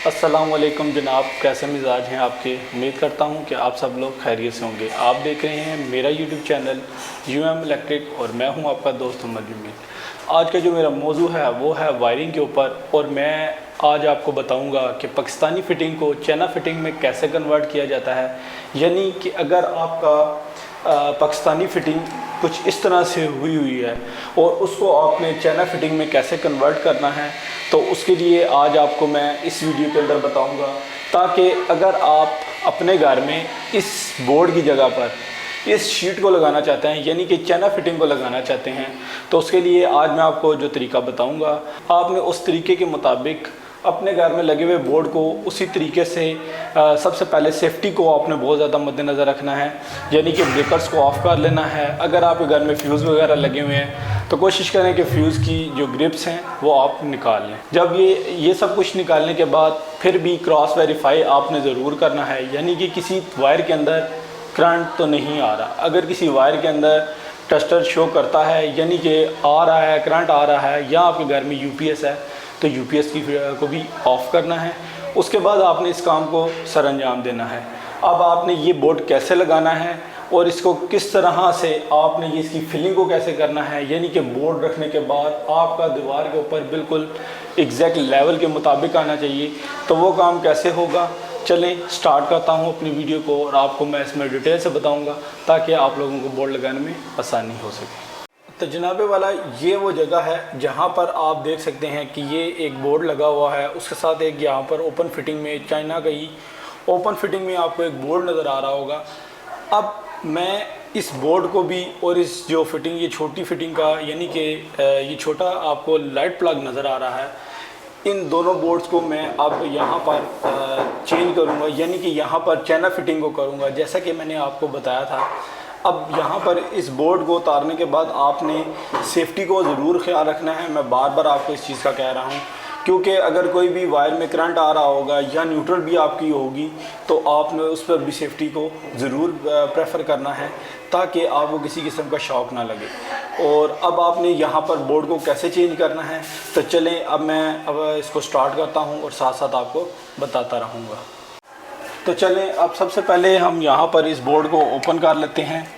अस्सलाम वालेकुम जनाब, कैसे मिजाज हैं आपके। उम्मीद करता हूं कि आप सब लोग खैरियत से होंगे। आप देख रहे हैं मेरा यूट्यूब चैनल UM इलेक्ट्रिक और मैं हूं आपका दोस्त मोहम्मद जमील। आज का जो मेरा मौजू है वो है वायरिंग के ऊपर, और मैं आज आपको बताऊंगा कि पाकिस्तानी फ़िटिंग को चाइना फ़िटिंग में कैसे कन्वर्ट किया जाता है। यानी कि अगर आपका पाकिस्तानी फ़िटिंग कुछ इस तरह से हुई है और उसको आपने चाइना फ़िटिंग में कैसे कन्वर्ट करना है, तो उसके लिए आज आपको मैं इस वीडियो के अंदर बताऊंगा, ताकि अगर आप अपने घर में इस बोर्ड की जगह पर इस शीट को लगाना चाहते हैं, यानी कि चाइना फ़िटिंग को लगाना चाहते हैं, तो उसके लिए आज मैं आपको जो तरीका बताऊंगा, आपने उस तरीके के मुताबिक अपने घर में लगे हुए बोर्ड को उसी तरीके से सबसे पहले सेफ्टी को आपने बहुत ज़्यादा मद्देनज़र रखना है, यानी कि ब्रेकर्स को ऑफ़ कर लेना है। अगर आपके घर में फ्यूज़ वगैरह लगे हुए हैं तो कोशिश करें कि फ्यूज़ की जो ग्रिप्स हैं वो आप निकाल लें। जब ये सब कुछ निकालने के बाद फिर भी क्रॉस वेरीफाई आपने ज़रूर करना है, यानी कि किसी वायर के अंदर करंट तो नहीं आ रहा। अगर किसी वायर के अंदर टेस्टर शो करता है, यानी कि आ रहा है, करंट आ रहा है, या आपके घर में UPS है तो UPS की को भी ऑफ़ करना है। उसके बाद आपने इस काम को सरअंजाम देना है। अब आपने ये बोर्ड कैसे लगाना है और इसको किस तरह से आपने ये इसकी फिलिंग को कैसे करना है, यानी कि बोर्ड रखने के बाद आपका दीवार के ऊपर बिल्कुल एग्जैक्ट लेवल के मुताबिक आना चाहिए, तो वो काम कैसे होगा। चलें स्टार्ट करता हूँ अपनी वीडियो को, और आपको मैं इसमें डिटेल से बताऊँगा ताकि आप लोगों को बोर्ड लगाने में आसानी हो सके। तो जनाबे वाला, ये वो जगह है जहाँ पर आप देख सकते हैं कि ये एक बोर्ड लगा हुआ है, उसके साथ एक यहाँ पर ओपन फिटिंग में चाइना का ही ओपन फिटिंग में आपको एक बोर्ड नज़र आ रहा होगा। अब मैं इस बोर्ड को भी और इस जो फिटिंग, ये छोटी फिटिंग का, यानी कि ये छोटा आपको लाइट प्लग नज़र आ रहा है, इन दोनों बोर्ड्स को मैं अब यहाँ पर चेंज करूँगा, यानी कि यहाँ पर चाइना फिटिंग को करूँगा जैसा कि मैंने आपको बताया था। अब यहाँ पर इस बोर्ड को उतारने के बाद आपने सेफ्टी को ज़रूर ख्याल रखना है। मैं बार बार आपको इस चीज़ का कह रहा हूँ, क्योंकि अगर कोई भी वायर में करंट आ रहा होगा या न्यूट्रल भी आपकी होगी, तो आपने उस पर भी सेफ्टी को ज़रूर प्रेफर करना है, ताकि आपको किसी किस्म का शॉक ना लगे। और अब आपने यहाँ पर बोर्ड को कैसे चेंज करना है, तो चलें अब मैं इसको स्टार्ट करता हूँ और साथ साथ आपको बताता रहूँगा। तो चलें अब सबसे पहले हम यहाँ पर इस बोर्ड को ओपन कर लेते हैं।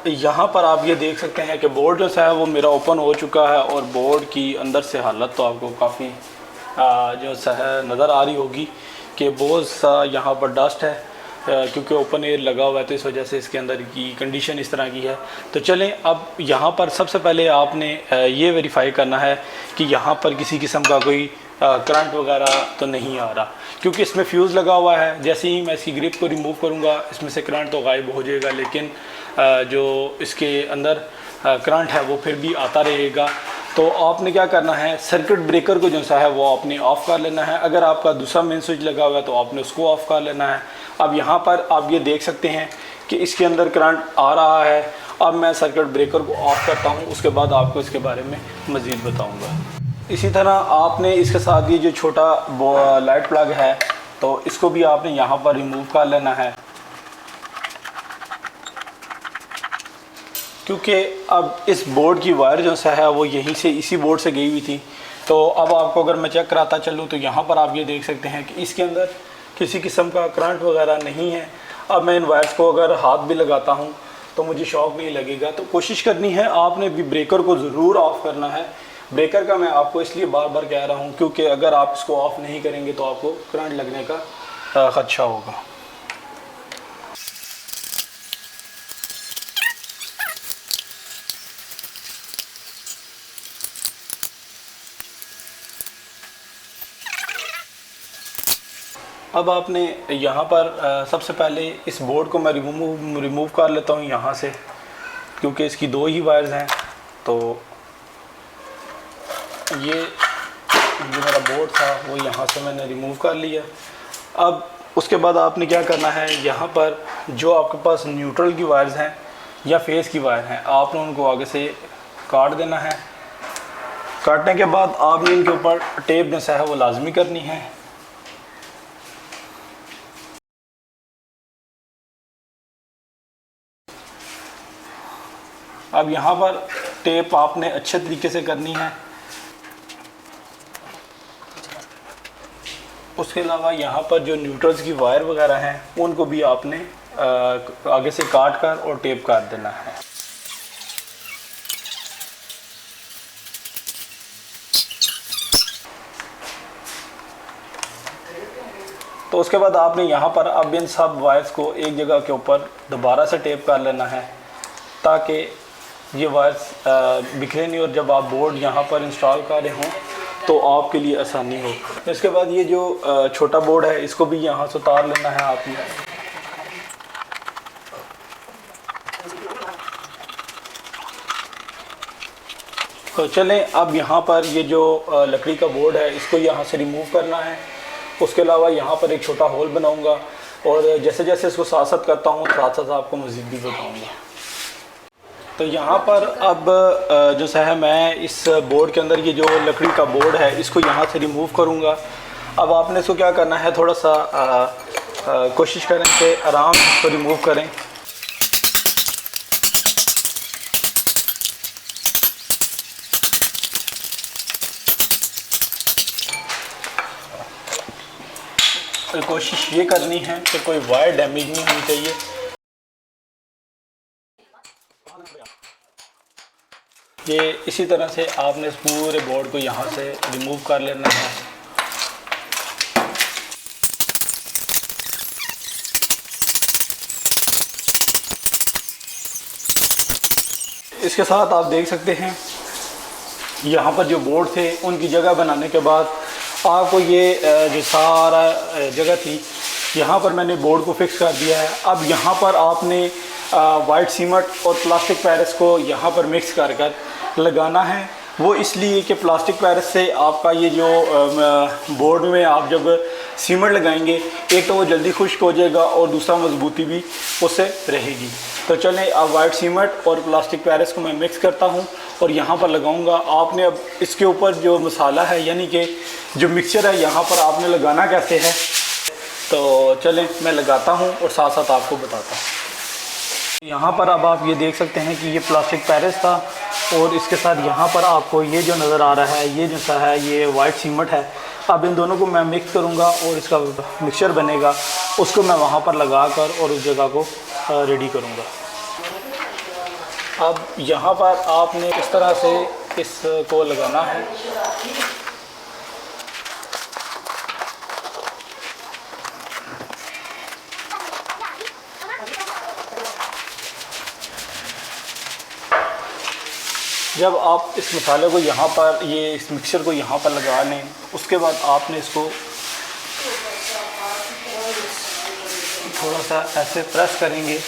यहाँ पर आप ये देख सकते हैं कि बोर्ड जो है वो मेरा ओपन हो चुका है, और बोर्ड की अंदर से हालत तो आपको काफ़ी जो है नज़र आ रही होगी कि बहुत सा यहाँ पर डस्ट है, क्योंकि ओपन एयर लगा हुआ है, तो इस वजह से इसके अंदर की कंडीशन इस तरह की है। तो चलें अब यहाँ पर सबसे पहले आपने ये वेरीफाई करना है कि यहाँ पर किसी किस्म का कोई करंट वगैरह तो नहीं आ रहा, क्योंकि इसमें फ्यूज़ लगा हुआ है। जैसे ही मैं इसकी ग्रिप को रिमूव करूँगा, इसमें से करंट तो गायब हो जाएगा, लेकिन जो इसके अंदर करंट है वो फिर भी आता रहेगा। तो आपने क्या करना है, सर्किट ब्रेकर को जो सा है वो आपने ऑफ़ कर लेना है। अगर आपका दूसरा मेन स्विच लगा हुआ है तो आपने उसको ऑफ़ कर लेना है। अब यहाँ पर आप ये देख सकते हैं कि इसके अंदर करंट आ रहा है। अब मैं सर्किट ब्रेकर को ऑफ़ करता हूँ, उसके बाद आपको इसके बारे में मज़ीद बताऊँगा। इसी तरह आपने इसके साथ ये जो छोटा लाइट प्लग है, तो इसको भी आपने यहाँ पर रिमूव कर लेना है, क्योंकि अब इस बोर्ड की वायर जो सा है वो यहीं से इसी बोर्ड से गई हुई थी। तो अब आपको अगर मैं चेक कराता चलूँ तो यहाँ पर आप ये देख सकते हैं कि इसके अंदर किसी किस्म का करंट वगैरह नहीं है। अब मैं इन वायर्स को अगर हाथ भी लगाता हूँ तो मुझे शॉक नहीं लगेगा। तो कोशिश करनी है आपने भी ब्रेकर को ज़रूर ऑफ़ करना है। ब्रेकर का मैं आपको इसलिए बार बार कह रहा हूँ क्योंकि अगर आप इसको ऑफ़ नहीं करेंगे तो आपको करंट लगने का ख़दशा होगा। अब आपने यहाँ पर सबसे पहले इस बोर्ड को मैं रिमूव कर लेता हूँ यहाँ से, क्योंकि इसकी दो ही वायर्स हैं। तो ये जो मेरा बोर्ड था वो यहाँ से मैंने रिमूव कर लिया। अब उसके बाद आपने क्या करना है, यहाँ पर जो आपके पास न्यूट्रल की वायर्स हैं या फेस की वायर हैं, आपने उनको आगे से काट देना है। काटने के बाद आपने इनके ऊपर टेप जो है वो लाजमी करनी है। अब यहाँ पर टेप आपने अच्छे तरीके से करनी है। उसके अलावा यहाँ पर जो न्यूट्रल्स की वायर वगैरह हैं उनको भी आपने आगे से काट कर और टेप कर देना है। तो उसके बाद आपने यहाँ पर अब इन सब वायर्स को एक जगह के ऊपर दोबारा से टेप कर लेना है ताकि ये वायर्स बिखरे नहीं और जब आप बोर्ड यहाँ पर इंस्टॉल कर रहे हों तो आपके लिए आसानी हो। इसके बाद ये जो छोटा बोर्ड है इसको भी यहाँ से उतार लेना है आपने। तो चलें अब यहाँ पर ये जो लकड़ी का बोर्ड है इसको यहाँ से रिमूव करना है। उसके अलावा यहाँ पर एक छोटा होल बनाऊँगा और जैसे जैसे इसको साथ साथ करता हूँ साथ साथ आपको मज़ीद भी बताऊँगा। तो यहाँ पर अब जो है मैं इस बोर्ड के अंदर ये जो लकड़ी का बोर्ड है इसको यहाँ से रिमूव करूँगा। अब आपने इसको क्या करना है, थोड़ा सा कोशिश करें कि आराम से इसको रिमूव करें। तो कोशिश ये करनी है कि कोई वायर डैमेज नहीं होनी चाहिए। ये इसी तरह से आपने इस पूरे बोर्ड को यहाँ से रिमूव कर लेना है। इसके साथ आप देख सकते हैं यहाँ पर जो बोर्ड थे उनकी जगह बनाने के बाद आपको ये जो सारा जगह थी यहाँ पर मैंने बोर्ड को फिक्स कर दिया है। अब यहाँ पर आपने वाइट सीमेंट और प्लास्टिक पैरिस को यहाँ पर मिक्स कर कर लगाना है। वो इसलिए कि प्लास्टिक पैरिस से आपका ये जो बोर्ड में आप जब सीमेंट लगाएंगे एक तो वो जल्दी खुश्क हो जाएगा और दूसरा मजबूती भी उससे रहेगी। तो चलें अब वाइट सीमेंट और प्लास्टिक पैरिस को मैं मिक्स करता हूँ और यहाँ पर लगाऊंगा। आपने अब इसके ऊपर जो मसाला है यानी कि जो मिक्सचर है यहाँ पर आपने लगाना कैसे है, तो चलें मैं लगाता हूँ और साथ साथ आपको बताता हूँ। यहाँ पर अब आप ये देख सकते हैं कि ये प्लास्टिक पैरिस था और इसके साथ यहाँ पर आपको ये जो नज़र आ रहा है ये जो सा है ये वाइट सीमेंट है। अब इन दोनों को मैं मिक्स करूँगा और इसका मिक्सचर बनेगा उसको मैं वहाँ पर लगा कर और उस जगह को रेडी करूँगा। अब यहाँ पर आपने इस तरह से इसको लगाना है। जब आप इस मसाले को यहाँ पर इस मिक्सचर को यहाँ पर लगा लें उसके बाद आपने इसको थोड़ा सा ऐसे प्रेस करेंगे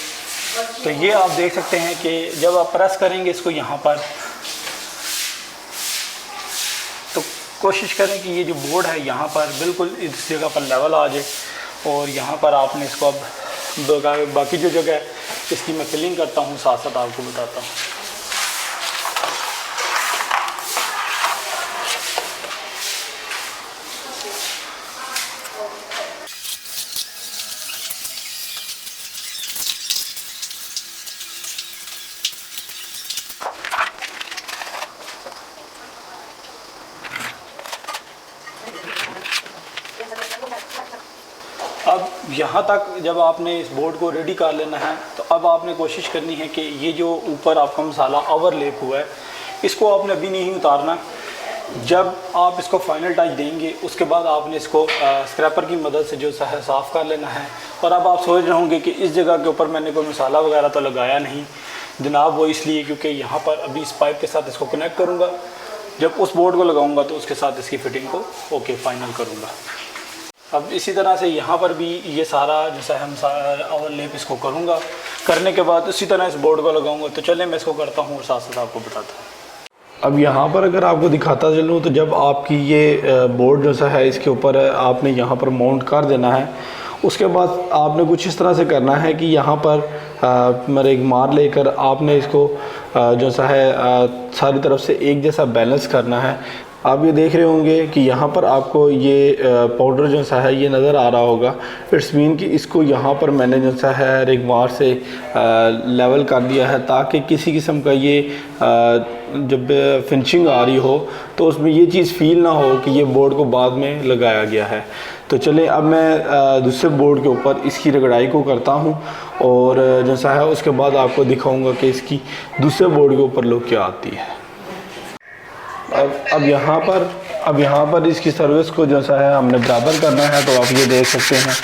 तो ये आप देख सकते हैं कि जब आप प्रेस करेंगे इसको यहाँ पर तो कोशिश करें कि ये जो बोर्ड है यहाँ पर बिल्कुल इस जगह पर लेवल आ जाए और यहाँ पर आपने इसको अब बाकी जो जगह है इसकी मैं फिलिंग करता हूँ साथ साथ आपको बताता हूँ। अब यहाँ तक जब आपने इस बोर्ड को रेडी कर लेना है तो अब आपने कोशिश करनी है कि ये जो ऊपर आपका मसाला ओवरलेप हुआ है इसको आपने अभी नहीं उतारना। जब आप इसको फाइनल टच देंगे उसके बाद आपने इसको स्क्रैपर की मदद से जो है साफ़ कर लेना है। और अब आप सोच रहे होंगे कि इस जगह के ऊपर मैंने कोई मसाला वगैरह तो लगाया नहीं जनाब, वो इसलिए क्योंकि यहाँ पर अभी इस पाइप के साथ इसको कनेक्ट करूँगा, जब उस बोर्ड को लगाऊंगा तो उसके साथ इसकी फ़िटिंग को ओके फाइनल करूँगा। अब इसी तरह से यहाँ पर भी ये सारा जैसा हम ओवरलेप इसको करूँगा, करने के बाद उसी तरह इस बोर्ड को लगाऊंगा। तो चलें मैं इसको करता हूँ और साथ साथ आपको बताता हूँ। अब यहाँ पर अगर आपको दिखाता चलूँ तो जब आपकी ये बोर्ड जैसा है इसके ऊपर आपने यहाँ पर माउंट कर देना है। उसके बाद आपने कुछ इस तरह से करना है कि यहाँ पर मेरे एक मार लेकर आपने इसको जो सा है सारी तरफ से एक जैसा बैलेंस करना है आप ये देख रहे होंगे कि यहाँ पर आपको ये पाउडर जो सा है ये नज़र आ रहा होगा। इट्स मीन कि इसको यहाँ पर मैंने जो सा है रिगमार से लेवल कर दिया है, ताकि किसी किस्म का ये जब फिनिशिंग आ रही हो तो उसमें ये चीज़ फील ना हो कि ये बोर्ड को बाद में लगाया गया है। तो चले अब मैं दूसरे बोर्ड के ऊपर इसकी रगड़ाई को करता हूँ और जैसा है उसके बाद आपको दिखाऊंगा कि इसकी दूसरे बोर्ड के ऊपर लुक क्या आती है। अब यहाँ पर इसकी सर्विस को जैसा है हमने बराबर करना है, तो आप ये देख सकते हैं।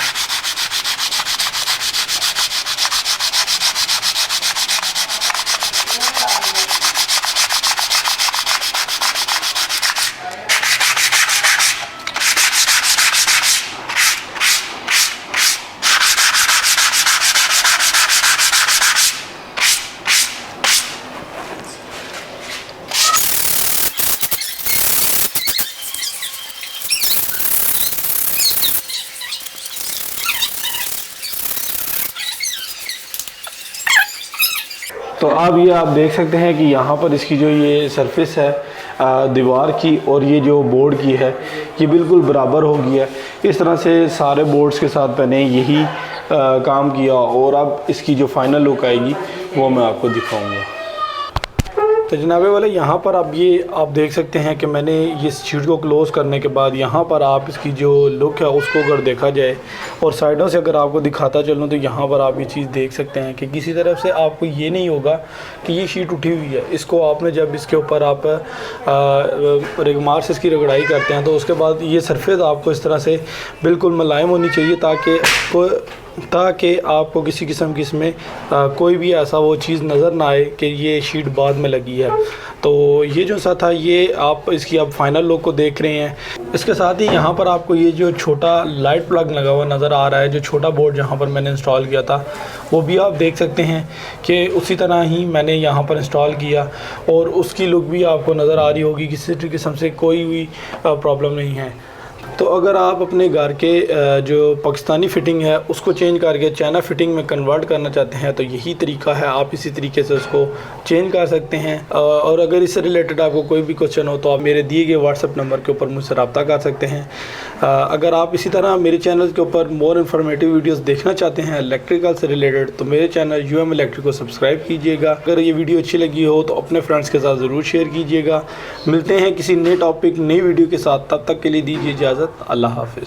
तो अब ये आप देख सकते हैं कि यहाँ पर इसकी जो ये सरफेस है दीवार की और ये जो बोर्ड की है ये बिल्कुल बराबर हो गया है। इस तरह से सारे बोर्ड्स के साथ मैंने यही काम किया और अब इसकी जो फाइनल लुक आएगी वो मैं आपको दिखाऊंगा। तो जनाबे वाले यहाँ पर अब ये आप देख सकते हैं कि मैंने ये शीट को क्लोज़ करने के बाद यहाँ पर आप इसकी जो लुक है उसको अगर देखा जाए और साइडों से अगर आपको दिखाता चलूँ तो यहाँ पर आप ये चीज़ देख सकते हैं कि किसी तरफ से आपको ये नहीं होगा कि ये शीट उठी हुई है। इसको आपने जब इसके ऊपर आप रिगमार से इसकी रगड़ाई करते हैं तो उसके बाद ये सरफेस आपको इस तरह से बिल्कुल मुलायम होनी चाहिए, ताकि आपको किसी किस्म की इसमें कोई भी ऐसा वो चीज़ नज़र ना आए कि ये शीट बाद में लगी है। तो ये जो सा था ये आप इसकी अब फाइनल लुक को देख रहे हैं। इसके साथ ही यहाँ पर आपको ये जो छोटा लाइट प्लग लगा हुआ नज़र आ रहा है, जो छोटा बोर्ड जहाँ पर मैंने इंस्टॉल किया था वो भी आप देख सकते हैं कि उसी तरह ही मैंने यहाँ पर इंस्टॉल किया और उसकी लुक भी आपको नज़र आ रही होगी, किसी किस्म से कोई भी प्रॉब्लम नहीं है। तो अगर आप अपने घर के जो पाकिस्तानी फ़िटिंग है उसको चेंज करके चाइना फ़िटिंग में कन्वर्ट करना चाहते हैं तो यही तरीका है, आप इसी तरीके से उसको चेंज कर सकते हैं। और अगर इससे रिलेटेड आपको कोई भी क्वेश्चन हो तो आप मेरे दिए गए व्हाट्सएप नंबर के ऊपर मुझसे रब्ता कर सकते हैं। अगर आप इसी तरह मेरे चैनल के ऊपर मोर इन्फॉर्मेटिव वीडियोस देखना चाहते हैं इलेक्ट्रिकल से रिलेटेड तो मेरे चैनल UM इलेक्ट्रिक को सब्सक्राइब कीजिएगा। अगर ये वीडियो अच्छी लगी हो तो अपने फ्रेंड्स के साथ ज़रूर शेयर कीजिएगा। मिलते हैं किसी नए टॉपिक नई वीडियो के साथ, तब तक के लिए दीजिए इजाज़त। अल्लाह हाफ़िज़।